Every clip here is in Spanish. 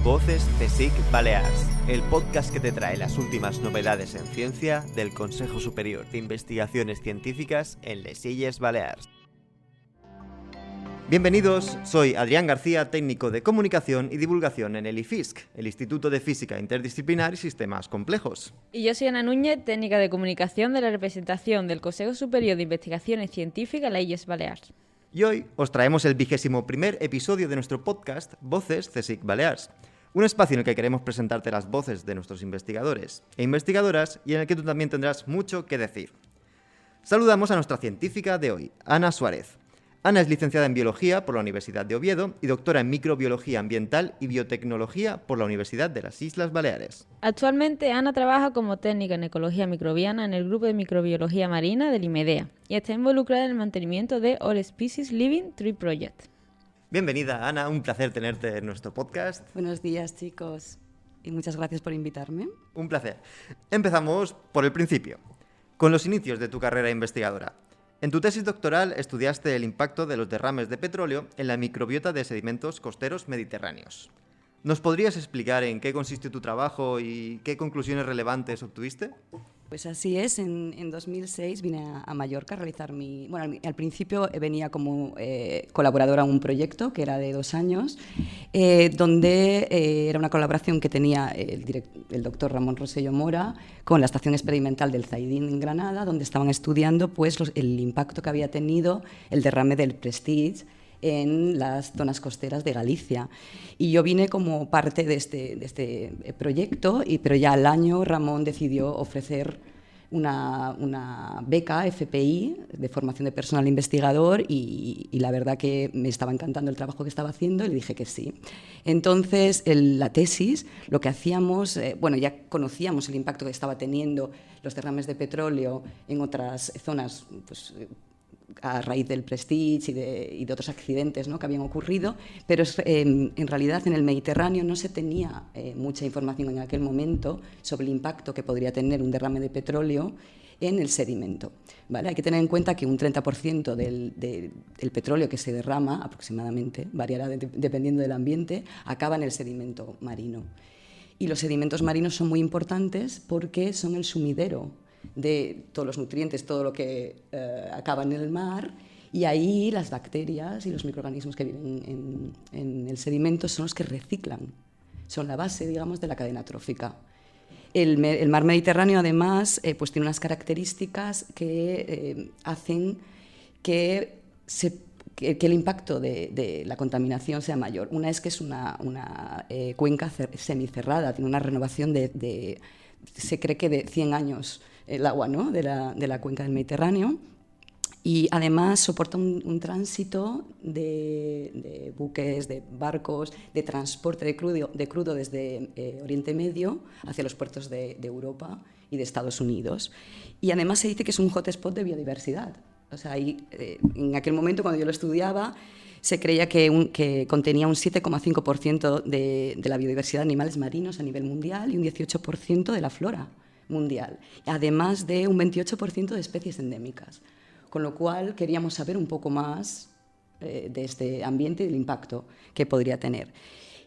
Voces CSIC Balears, el podcast que te trae las últimas novedades en ciencia del Consejo Superior de Investigaciones Científicas en les Illes Balears. Bienvenidos, soy Adrián García, técnico de Comunicación y Divulgación en el IFISC, el Instituto de Física Interdisciplinar y Sistemas Complejos. Y yo soy Ana Núñez, técnica de Comunicación de la representación del Consejo Superior de Investigaciones Científicas en les Illes Balears. Y hoy os traemos el 21º episodio de nuestro podcast Voces CSIC Balears, un espacio en el que queremos presentarte las voces de nuestros investigadores e investigadoras y en el que tú también tendrás mucho que decir. Saludamos a nuestra científica de hoy, Ana Suárez. Ana es licenciada en Biología por la Universidad de Oviedo y doctora en Microbiología Ambiental y Biotecnología por la Universidad de las Islas Baleares. Actualmente Ana trabaja como técnica en ecología microbiana en el grupo de microbiología marina del IMEDEA y está involucrada en el mantenimiento de All Species Living Tree Project. Bienvenida, Ana, un placer tenerte en nuestro podcast. Buenos días, chicos, y muchas gracias por invitarme. Un placer. Empezamos por el principio, con los inicios de tu carrera investigadora. En tu tesis doctoral estudiaste el impacto de los derrames de petróleo en la microbiota de sedimentos costeros mediterráneos. ¿Nos podrías explicar en qué consistió tu trabajo y qué conclusiones relevantes obtuviste? Pues así es, en 2006 vine a Mallorca a realizar al principio venía como colaboradora en un proyecto que era de 2 años, donde era una colaboración que tenía el doctor Ramón Rosselló Mora con la Estación Experimental del Zaidín en Granada, donde estaban estudiando pues, el impacto que había tenido el derrame del Prestige en las zonas costeras de Galicia. Y yo vine como parte de este proyecto, pero ya al año Ramón decidió ofrecer una beca FPI de formación de personal investigador y la verdad que me estaba encantando el trabajo que estaba haciendo y le dije que sí. Entonces, la tesis, lo que hacíamos, ya conocíamos el impacto que estaba teniendo los derrames de petróleo en otras zonas, pues, a raíz del Prestige y de otros accidentes, ¿no?, que habían ocurrido, pero en realidad en el Mediterráneo no se tenía mucha información en aquel momento sobre el impacto que podría tener un derrame de petróleo en el sedimento, ¿vale? Hay que tener en cuenta que un 30% del petróleo que se derrama, aproximadamente, variará dependiendo del ambiente, acaba en el sedimento marino. Y los sedimentos marinos son muy importantes porque son el sumidero de todos los nutrientes, todo lo que acaba en el mar, y ahí las bacterias y los microorganismos que viven en el sedimento son los que reciclan, son la base, digamos, de la cadena trófica. El mar Mediterráneo, además, pues tiene unas características que hacen que el impacto de la contaminación sea mayor. Una es que es una cuenca semicerrada, tiene una renovación se cree que de 100 años el agua, ¿no?, de la cuenca del Mediterráneo, y además soporta un tránsito de buques, de barcos, de transporte de crudo desde Oriente Medio hacia los puertos de Europa y de Estados Unidos. Y además se dice que es un hotspot de biodiversidad. O sea, en aquel momento, cuando yo lo estudiaba, se creía que contenía un 7,5% de la biodiversidad de animales marinos a nivel mundial y un 18% de la flora mundial, además de un 28% de especies endémicas. Con lo cual queríamos saber un poco más de este ambiente y del impacto que podría tener.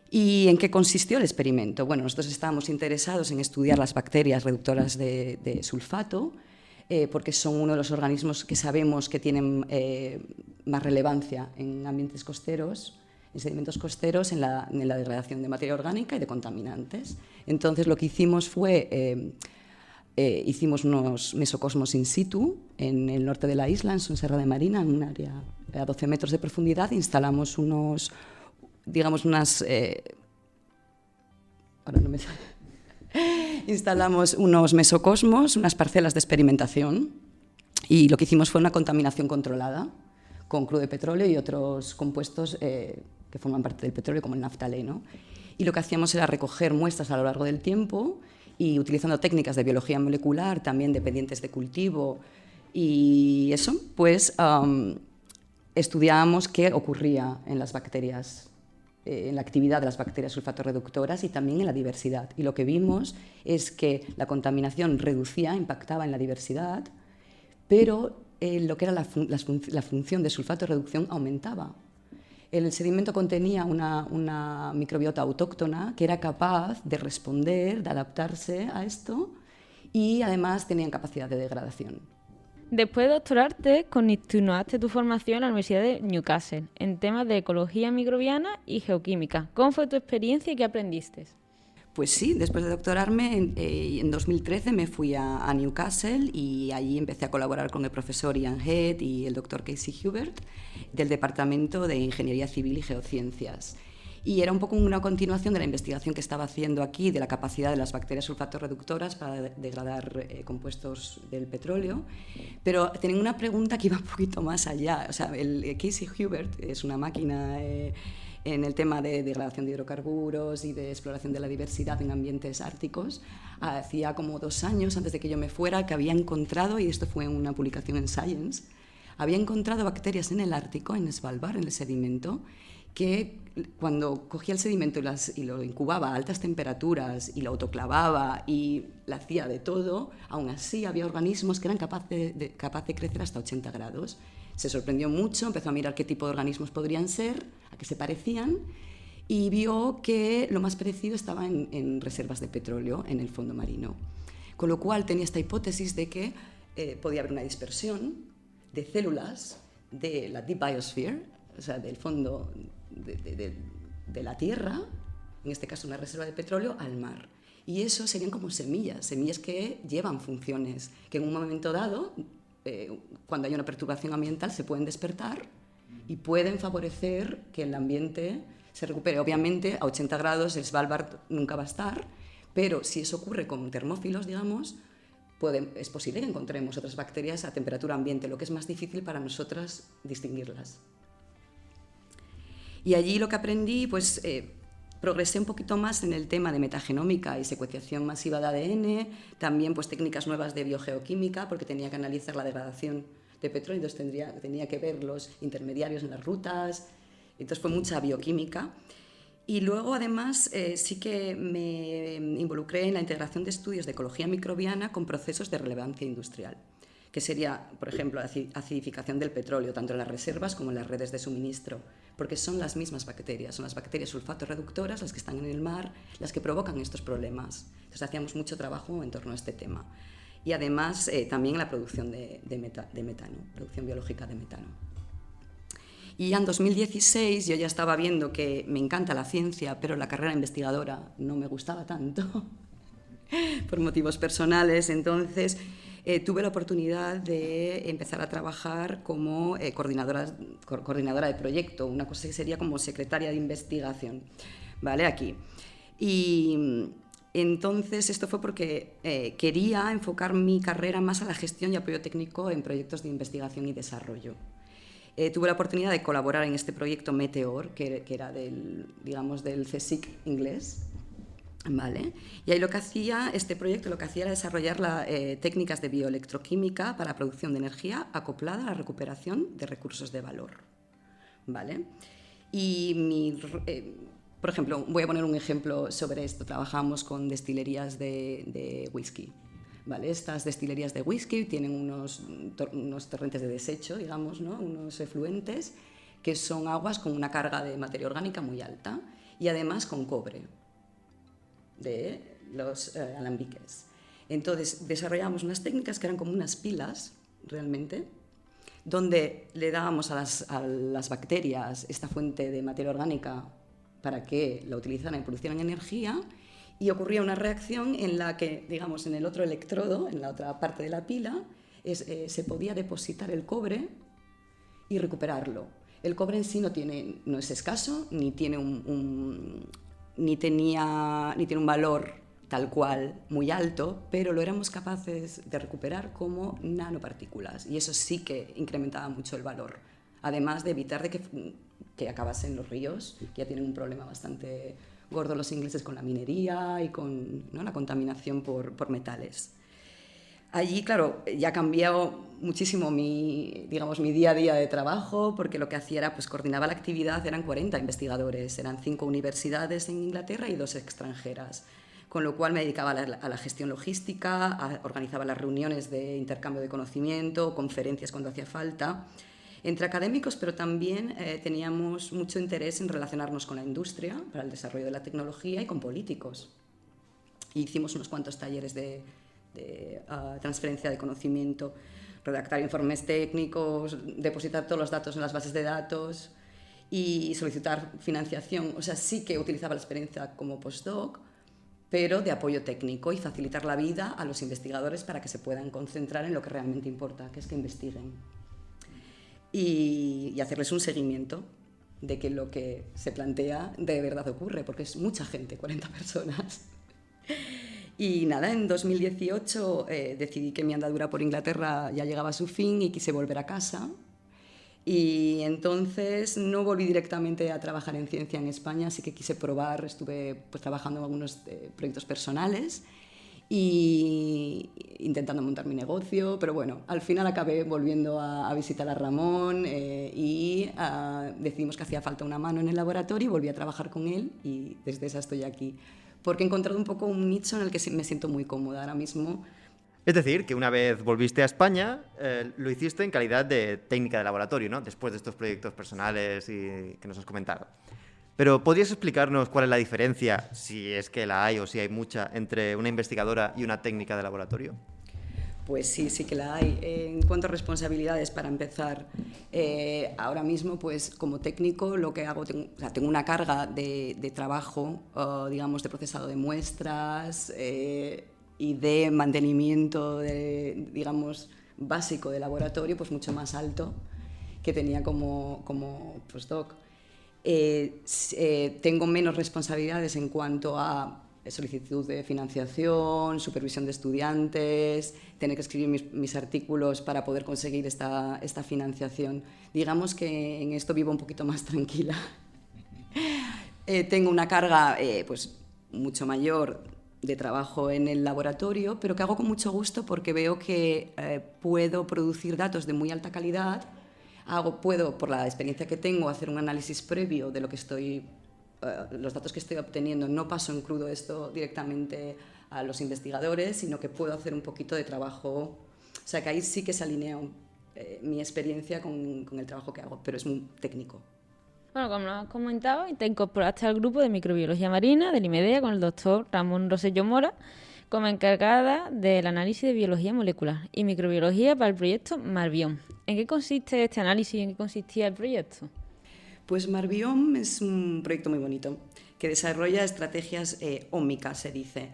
¿Y en qué consistió el experimento? Bueno, nosotros estábamos interesados en estudiar las bacterias reductoras de sulfato, porque son uno de los organismos que sabemos que tienen más relevancia en ambientes costeros, en sedimentos costeros, en la degradación de materia orgánica y de contaminantes. Entonces, lo que hicimos fue hicimos unos mesocosmos in situ en el norte de la isla, en Son de Marina, en un área a 12 metros de profundidad. Instalamos instalamos unos mesocosmos, unas parcelas de experimentación, y lo que hicimos fue una contaminación controlada con crudo de petróleo y otros compuestos que forman parte del petróleo, como el naftaleno. Y lo que hacíamos era recoger muestras a lo largo del tiempo y, utilizando técnicas de biología molecular, también dependientes de cultivo, y eso, pues estudiábamos qué ocurría en las bacterias, en la actividad de las bacterias sulfatorreductoras y también en la diversidad. Y lo que vimos es que la contaminación impactaba en la diversidad, pero lo que era la función de sulfatorreducción aumentaba. El sedimento contenía una microbiota autóctona que era capaz de responder, de adaptarse a esto, y además tenían capacidad de degradación. Después de doctorarte, continuaste tu formación en la Universidad de Newcastle en temas de ecología microbiana y geoquímica. ¿Cómo fue tu experiencia y qué aprendiste? Pues sí, después de doctorarme, en 2013 me fui a Newcastle y allí empecé a colaborar con el profesor Ian Head y el doctor Casey Hubert del Departamento de Ingeniería Civil y Geociencias. Y era un poco una continuación de la investigación que estaba haciendo aquí de la capacidad de las bacterias sulfatorreductoras para degradar compuestos del petróleo, pero tenía una pregunta que iba un poquito más allá. O sea, el Casey Hubert es una máquina en el tema de degradación de hidrocarburos y de exploración de la diversidad en ambientes árticos. Hacía como 2 años, antes de que yo me fuera, que había encontrado, y esto fue en una publicación en Science, había encontrado bacterias en el Ártico, en Svalbard, en el sedimento, que cuando cogía el sedimento y lo incubaba a altas temperaturas y lo autoclavaba y lo hacía de todo, aún así había organismos que eran capaces de crecer hasta 80 grados. Se sorprendió mucho, empezó a mirar qué tipo de organismos podrían ser, a qué se parecían, y vio que lo más parecido estaba en reservas de petróleo en el fondo marino. Con lo cual tenía esta hipótesis de que podía haber una dispersión de células de la Deep Biosphere, o sea, del fondo de la Tierra, en este caso una reserva de petróleo, al mar. Y eso serían como semillas que llevan funciones, que en un momento dado, cuando hay una perturbación ambiental, se pueden despertar y pueden favorecer que el ambiente se recupere. Obviamente, a 80 grados el Svalbard nunca va a estar, pero si eso ocurre con termófilos, digamos, es posible que encontremos otras bacterias a temperatura ambiente, lo que es más difícil para nosotras distinguirlas. Y allí lo que aprendí, pues progresé un poquito más en el tema de metagenómica y secuenciación masiva de ADN, también pues técnicas nuevas de biogeoquímica, porque tenía que analizar la degradación de petróleo, entonces tenía que ver los intermediarios en las rutas, entonces fue mucha bioquímica. Y luego, además, sí que me involucré en la integración de estudios de ecología microbiana con procesos de relevancia industrial, que sería, por ejemplo, la acidificación del petróleo, tanto en las reservas como en las redes de suministro, porque son las mismas bacterias, son las bacterias sulfatorreductoras, las que están en el mar, las que provocan estos problemas. Entonces hacíamos mucho trabajo en torno a este tema. Y además también la producción de metano, producción biológica de metano. Y ya en 2016 yo ya estaba viendo que me encanta la ciencia, pero la carrera investigadora no me gustaba tanto, por motivos personales. Entonces tuve la oportunidad de empezar a trabajar como coordinadora de proyecto, una cosa que sería como secretaria de investigación, ¿vale? Aquí. Y entonces esto fue porque quería enfocar mi carrera más a la gestión y apoyo técnico en proyectos de investigación y desarrollo. Tuve la oportunidad de colaborar en este proyecto Meteor, que era del CSIC inglés, ¿vale? Y ahí este proyecto lo que hacía era desarrollar técnicas de bioelectroquímica para la producción de energía acoplada a la recuperación de recursos de valor, ¿vale? Y por ejemplo, voy a poner un ejemplo sobre esto. Trabajamos con destilerías de whisky, ¿vale? Estas destilerías de whisky tienen unos torrentes de desecho, digamos, ¿no? Unos efluentes que son aguas con una carga de materia orgánica muy alta y además con cobre de los alambiques. Entonces desarrollamos unas técnicas que eran como unas pilas realmente, donde le dábamos a las bacterias esta fuente de materia orgánica para que la utilizaran y producieran energía, y ocurría una reacción en la que, digamos, en el otro electrodo, en la otra parte de la pila, se podía depositar el cobre y recuperarlo. El cobre en sí no es escaso, ni tiene un valor tal cual muy alto, pero lo éramos capaces de recuperar como nanopartículas, y eso sí que incrementaba mucho el valor, además de evitar que acabase en los ríos, que ya tienen un problema bastante gordo los ingleses con la minería y con, ¿no?, la contaminación por metales. Allí, claro, ya ha cambiado muchísimo mi día a día de trabajo, porque lo que hacía era, pues coordinaba la actividad, eran 40 investigadores, eran 5 universidades en Inglaterra y 2 extranjeras, con lo cual me dedicaba a la gestión logística, organizaba las reuniones de intercambio de conocimiento, conferencias cuando hacía falta. entre académicos, pero también teníamos mucho interés en relacionarnos con la industria para el desarrollo de la tecnología y con políticos. Hicimos unos cuantos talleres de transferencia de conocimiento, redactar informes técnicos, depositar todos los datos en las bases de datos y solicitar financiación. O sea, sí que utilizaba la experiencia como postdoc, pero de apoyo técnico y facilitar la vida a los investigadores para que se puedan concentrar en lo que realmente importa, que es que investiguen. Y hacerles un seguimiento de que lo que se plantea de verdad ocurre, porque es mucha gente, 40 personas. Y nada, en 2018 decidí que mi andadura por Inglaterra ya llegaba a su fin y quise volver a casa. Y entonces no volví directamente a trabajar en ciencia en España, así que quise probar, estuve pues, trabajando en algunos proyectos personales y intentando montar mi negocio, pero bueno, al final acabé volviendo a visitar a Ramón y decidimos que hacía falta una mano en el laboratorio y volví a trabajar con él y desde esa estoy aquí. Porque he encontrado un poco un nicho en el que me siento muy cómoda ahora mismo. Es decir, que una vez volviste a España, lo hiciste en calidad de técnica de laboratorio, ¿no? Después de estos proyectos personales y que nos has comentado. Pero ¿podrías explicarnos cuál es la diferencia, si es que la hay o si hay mucha, entre una investigadora y una técnica de laboratorio? Pues sí, sí que la hay. En cuanto a responsabilidades, para empezar, ahora mismo, pues como técnico, lo que hago, tengo una carga de trabajo, digamos, de procesado de muestras y de mantenimiento, digamos, básico de laboratorio, pues mucho más alto que tenía como postdoc. Tengo menos responsabilidades en cuanto a solicitud de financiación, supervisión de estudiantes, tener que escribir mis artículos para poder conseguir esta financiación. Digamos que en esto vivo un poquito más tranquila. Tengo una carga pues, mucho mayor de trabajo en el laboratorio, pero que hago con mucho gusto porque veo que puedo producir datos de muy alta calidad. Puedo, por la experiencia que tengo, hacer un análisis previo de lo que los datos que estoy obteniendo. No paso en crudo esto directamente a los investigadores, sino que puedo hacer un poquito de trabajo. O sea, que ahí sí que se alinea mi experiencia con el trabajo que hago, pero es muy técnico. Bueno, como nos has comentado, te incorporaste al grupo de microbiología marina del IMEDEA con el doctor Ramón Rosselló Mora como encargada del análisis de biología molecular y microbiología para el proyecto Marbiome. ¿En qué consiste este análisis y en qué consistía el proyecto? Pues Marbiome es un proyecto muy bonito que desarrolla estrategias ómicas, se dice.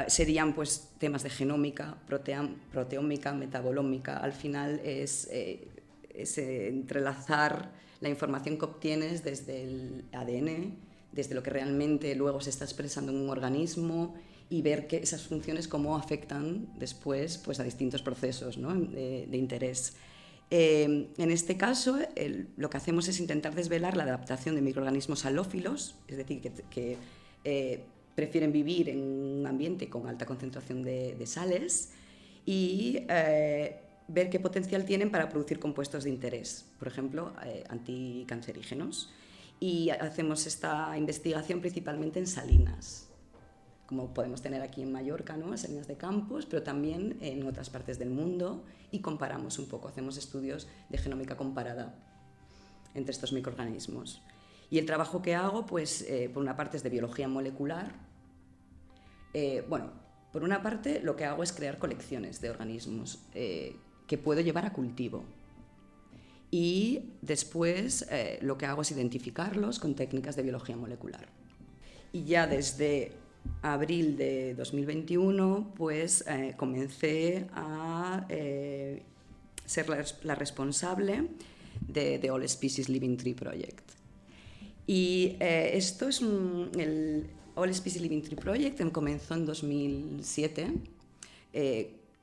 Serían pues, temas de genómica, proteómica, metabolómica. Al final es entrelazar la información que obtienes desde el ADN, desde lo que realmente luego se está expresando en un organismo y ver que esas funciones cómo afectan después pues, a distintos procesos, ¿no? de interés. En este caso, lo que hacemos es intentar desvelar la adaptación de microorganismos halófilos, es decir, que prefieren vivir en un ambiente con alta concentración de sales y ver qué potencial tienen para producir compuestos de interés, por ejemplo, anticancerígenos. Y hacemos esta investigación principalmente en salinas, como podemos tener aquí en Mallorca, ¿no? Salinas de Campos, pero también en otras partes del mundo, y comparamos un poco, hacemos estudios de genómica comparada entre estos microorganismos. Y el trabajo que hago, pues, por una parte es de biología molecular. Por una parte lo que hago es crear colecciones de organismos que puedo llevar a cultivo. Y después lo que hago es identificarlos con técnicas de biología molecular. Y ya desde abril de 2021, pues comencé a ser la responsable de All Species Living Tree Project. Y esto es el All Species Living Tree Project comenzó en 2007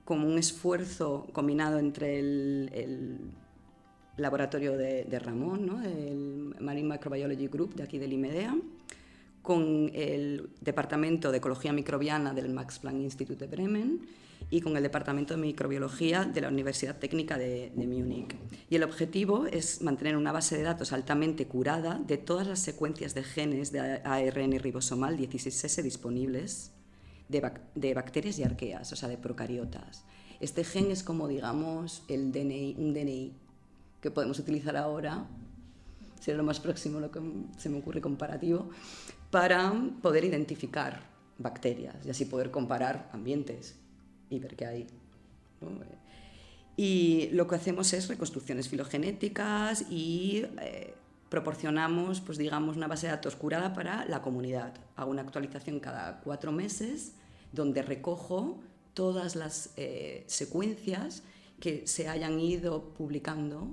como un esfuerzo combinado entre el laboratorio de Ramón, ¿no? El Marine Microbiology Group de aquí del IMEDEA, con el Departamento de Ecología Microbiana del Max Planck Institute de Bremen y con el Departamento de Microbiología de la Universidad Técnica de Múnich. Y el objetivo es mantener una base de datos altamente curada de todas las secuencias de genes de ARN ribosomal 16S disponibles de bacterias y arqueas, o sea, de procariotas. Este gen es como, digamos, un DNI que podemos utilizar ahora, sería lo más próximo, lo que se me ocurre comparativo, para poder identificar bacterias y así poder comparar ambientes y ver qué hay, ¿no? Y lo que hacemos es reconstrucciones filogenéticas y proporcionamos, pues digamos, una base de datos curada para la comunidad. Hago una actualización cada 4 meses donde recojo todas las secuencias que se hayan ido publicando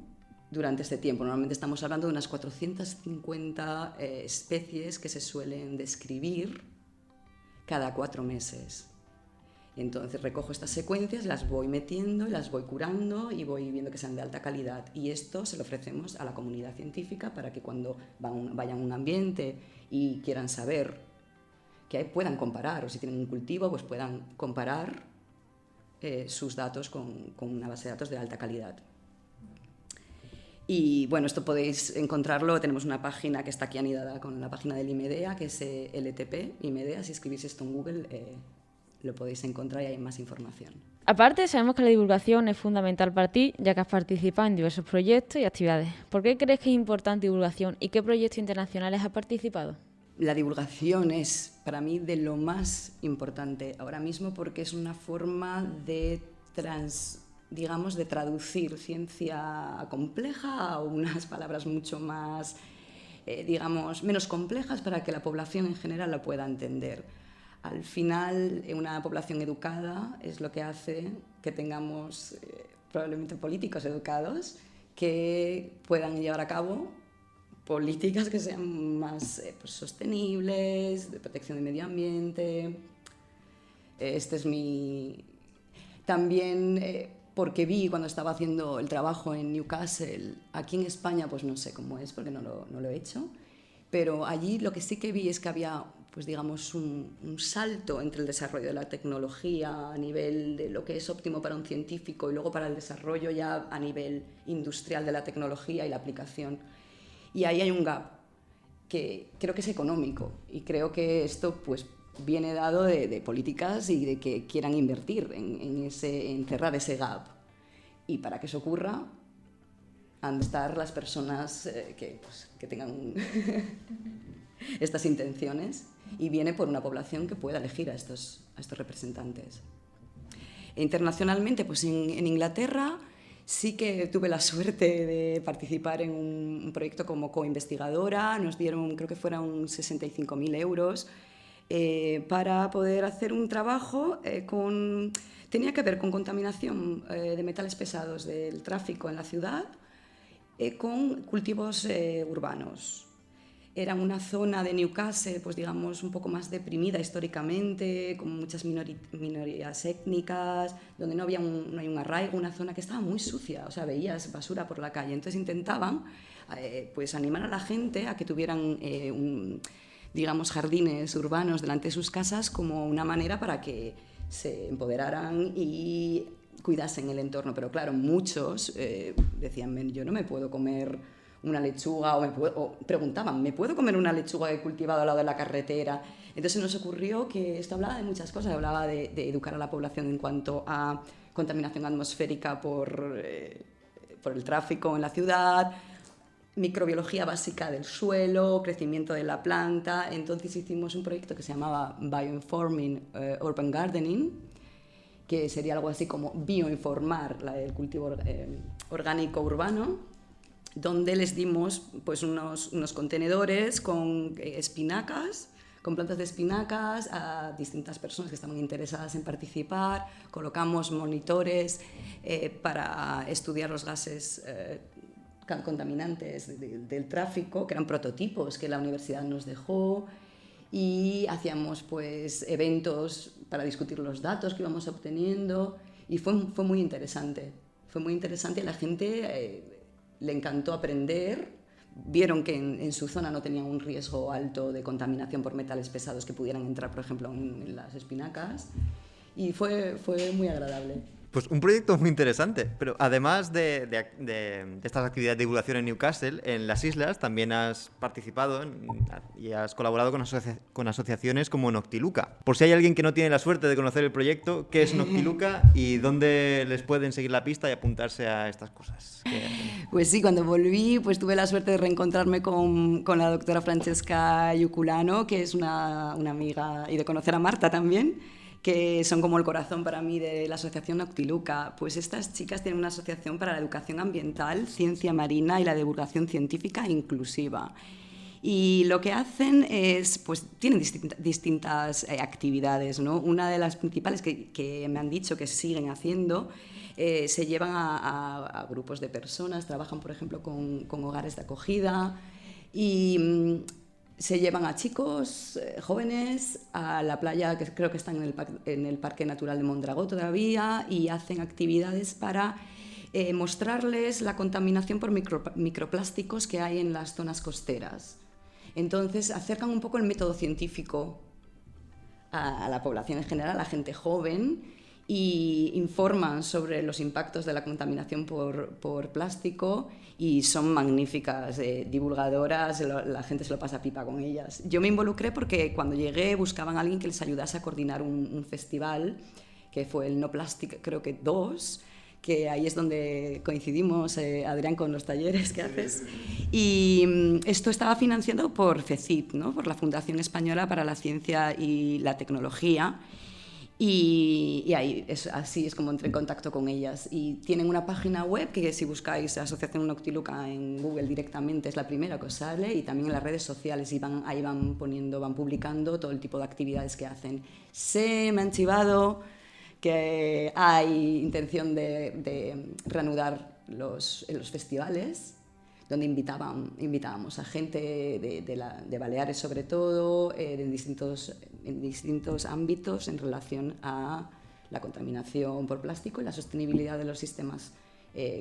durante este tiempo. Normalmente estamos hablando de unas 450 especies que se suelen describir cada 4 meses. Entonces recojo estas secuencias, las voy metiendo, las voy curando y voy viendo que sean de alta calidad. Y esto se lo ofrecemos a la comunidad científica para que cuando vayan a un ambiente y quieran saber que puedan comparar, o si tienen un cultivo, pues puedan comparar sus datos con una base de datos de alta calidad. Y bueno, esto podéis encontrarlo, tenemos una página que está aquí anidada con la página del IMEDEA, que es LTP, IMEDEA, si escribís esto en Google lo podéis encontrar y hay más información. Aparte, sabemos que la divulgación es fundamental para ti, ya que has participado en diversos proyectos y actividades. ¿Por qué crees que es importante divulgación y qué proyectos internacionales has participado? La divulgación es para mí de lo más importante ahora mismo porque es una forma de traducir ciencia compleja a unas palabras mucho más, menos complejas para que la población en general la pueda entender. Al final, una población educada es lo que hace que tengamos probablemente políticos educados que puedan llevar a cabo políticas que sean más sostenibles, de protección del medio ambiente. Este es mi... También porque vi cuando estaba haciendo el trabajo en Newcastle, aquí en España pues no sé cómo es porque no lo he hecho, pero allí lo que sí que vi es que había pues digamos un salto entre el desarrollo de la tecnología a nivel de lo que es óptimo para un científico y luego para el desarrollo ya a nivel industrial de la tecnología y la aplicación. Y ahí hay un gap que creo que es económico y creo que esto pues viene dado de políticas y de que quieran invertir en cerrar ese gap. Y para que eso ocurra han de estar las personas que tengan estas intenciones y viene por una población que pueda elegir a estos representantes. Internacionalmente, pues en Inglaterra sí que tuve la suerte de participar en un proyecto como coinvestigadora. Nos dieron, creo que fueron 65.000 euros para poder hacer un trabajo tenía que ver con contaminación de metales pesados del tráfico en la ciudad con cultivos urbanos. Era una zona de Newcastle, pues digamos, un poco más deprimida históricamente, con muchas minorías étnicas, donde no hay un arraigo, una zona que estaba muy sucia, o sea, veías basura por la calle. Entonces intentaban pues animar a la gente a que tuvieran digamos, jardines urbanos delante de sus casas como una manera para que se empoderaran y cuidasen el entorno. Pero claro, muchos decían, yo no me puedo comer una lechuga, o preguntaban, ¿me puedo comer una lechuga que he cultivado al lado de la carretera? Entonces nos ocurrió que esto hablaba de muchas cosas, hablaba de educar a la población en cuanto a contaminación atmosférica por el tráfico en la ciudad, microbiología básica del suelo, crecimiento de la planta. Entonces hicimos un proyecto que se llamaba Bioinforming Urban Gardening, que sería algo así como bioinformar el cultivo orgánico urbano, donde les dimos pues, unos contenedores con espinacas, con plantas de espinacas a distintas personas que estaban interesadas en participar. Colocamos monitores para estudiar los gases contaminantes del tráfico, que eran prototipos que la universidad nos dejó, y hacíamos pues, eventos para discutir los datos que íbamos obteniendo, y fue muy interesante. Fue muy interesante, la gente le encantó aprender, vieron que en su zona no tenían un riesgo alto de contaminación por metales pesados que pudieran entrar, por ejemplo, en las espinacas, y fue muy agradable. Pues un proyecto muy interesante, pero además de estas actividades de divulgación en Newcastle, en las islas también has participado y has colaborado con asociaciones como Noctiluca. Por si hay alguien que no tiene la suerte de conocer el proyecto, ¿qué es Noctiluca y dónde les pueden seguir la pista y apuntarse a estas cosas? Pues sí, cuando volví, pues tuve la suerte de reencontrarme con la doctora Francesca Iuculano, que es una amiga, y de conocer a Marta también, que son como el corazón para mí de la asociación Noctiluca. Pues estas chicas tienen una asociación para la educación ambiental, ciencia marina y la divulgación científica inclusiva. Y lo que hacen es, pues tienen distintas actividades, ¿no? Una de las principales que me han dicho que siguen haciendo, se llevan a grupos de personas, trabajan por ejemplo con hogares de acogida y se llevan a chicos jóvenes a la playa, que creo que están en el Parque Natural de Mondragó todavía, y hacen actividades para mostrarles la contaminación por microplásticos que hay en las zonas costeras. Entonces acercan un poco el método científico a la población en general, a la gente joven, y informan sobre los impactos de la contaminación por plástico, y son magníficas divulgadoras, la gente se lo pasa pipa con ellas. Yo me involucré porque cuando llegué buscaban a alguien que les ayudase a coordinar un festival, que fue el No Plastic, creo que 2, que ahí es donde coincidimos, Adrián, con los talleres que haces. Y esto estaba financiado por FECIT, ¿no? Por la Fundación Española para la Ciencia y la Tecnología. Y ahí así es como entré en contacto con ellas. Y tienen una página web que, si buscáis Asociación Noctiluca en Google directamente, es la primera que os sale, y también en las redes sociales, y ahí van publicando todo el tipo de actividades que hacen. Me han chivado que hay intención de reanudar los festivales, donde invitábamos a gente de Baleares sobre todo, en distintos ámbitos en relación a la contaminación por plástico y la sostenibilidad de los sistemas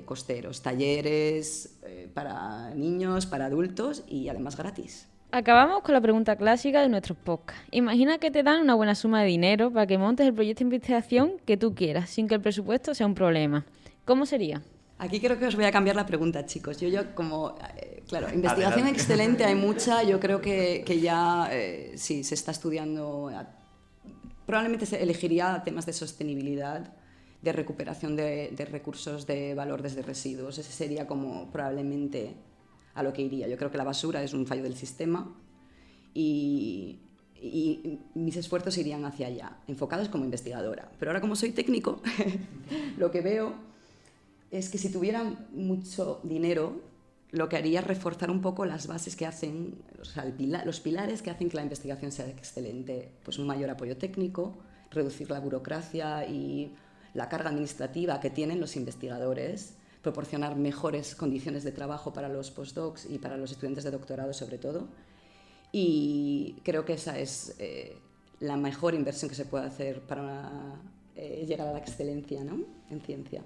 costeros. Talleres para niños, para adultos, y además gratis. Acabamos con la pregunta clásica de nuestros podcasts. Imagina que te dan una buena suma de dinero para que montes el proyecto de investigación que tú quieras, sin que el presupuesto sea un problema. ¿Cómo sería? Aquí creo que os voy a cambiar la pregunta, chicos. Yo como, claro, investigación Adelante. excelente hay mucha. Yo creo que ya sí, se está estudiando. Probablemente se elegiría temas de sostenibilidad, de recuperación de recursos de valor desde residuos. Ese sería como probablemente a lo que iría. Yo creo que la basura es un fallo del sistema y mis esfuerzos irían hacia allá, enfocados como investigadora. Pero ahora, como soy técnico, lo que veo es que si tuvieran mucho dinero, lo que haría es reforzar un poco las bases que hacen, o sea, los pilares que hacen que la investigación sea excelente. Pues un mayor apoyo técnico, reducir la burocracia y la carga administrativa que tienen los investigadores, proporcionar mejores condiciones de trabajo para los postdocs y para los estudiantes de doctorado sobre todo. Y creo que esa es la mejor inversión que se puede hacer para llegar a la excelencia, ¿no?, en ciencia.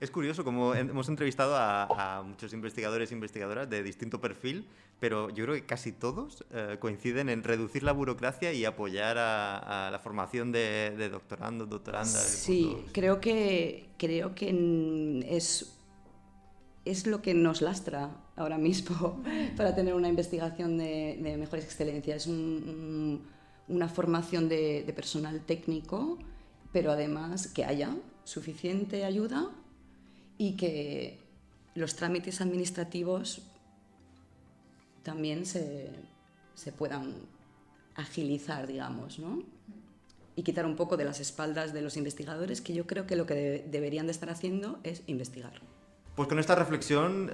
Es curioso como hemos entrevistado a muchos investigadores e investigadoras de distinto perfil, pero yo creo que casi todos coinciden en reducir la burocracia y apoyar a la formación de doctorandos, doctorandas. Sí, creo que es lo que nos lastra ahora mismo para tener una investigación de mejores excelencias. Es una formación de personal técnico, pero además que haya suficiente ayuda y que los trámites administrativos también se puedan agilizar, digamos, ¿no? Y quitar un poco de las espaldas de los investigadores, que yo creo que lo que deberían de estar haciendo es investigar. Pues con esta reflexión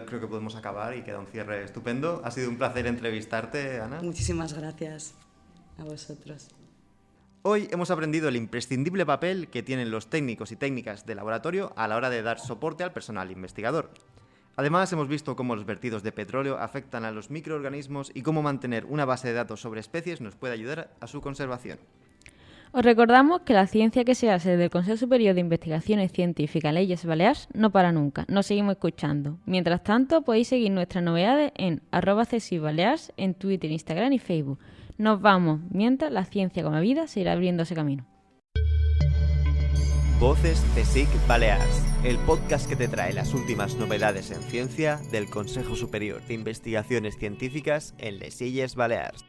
creo que podemos acabar y queda un cierre estupendo. Ha sido un placer entrevistarte, Ana. Muchísimas gracias a vosotros. Hoy hemos aprendido el imprescindible papel que tienen los técnicos y técnicas de laboratorio a la hora de dar soporte al personal investigador. Además, hemos visto cómo los vertidos de petróleo afectan a los microorganismos y cómo mantener una base de datos sobre especies nos puede ayudar a su conservación. Os recordamos que la ciencia que se hace desde el Consejo Superior de Investigaciones Científicas Illes Balears no para nunca, nos seguimos escuchando. Mientras tanto, podéis seguir nuestras novedades en @CSICBalears en Twitter, Instagram y Facebook. Nos vamos, mientras la ciencia como vida seguirá abriéndose camino. Voces CSIC Balears, el podcast que te trae las últimas novedades en ciencia del Consejo Superior de Investigaciones Científicas en les Illes Balears.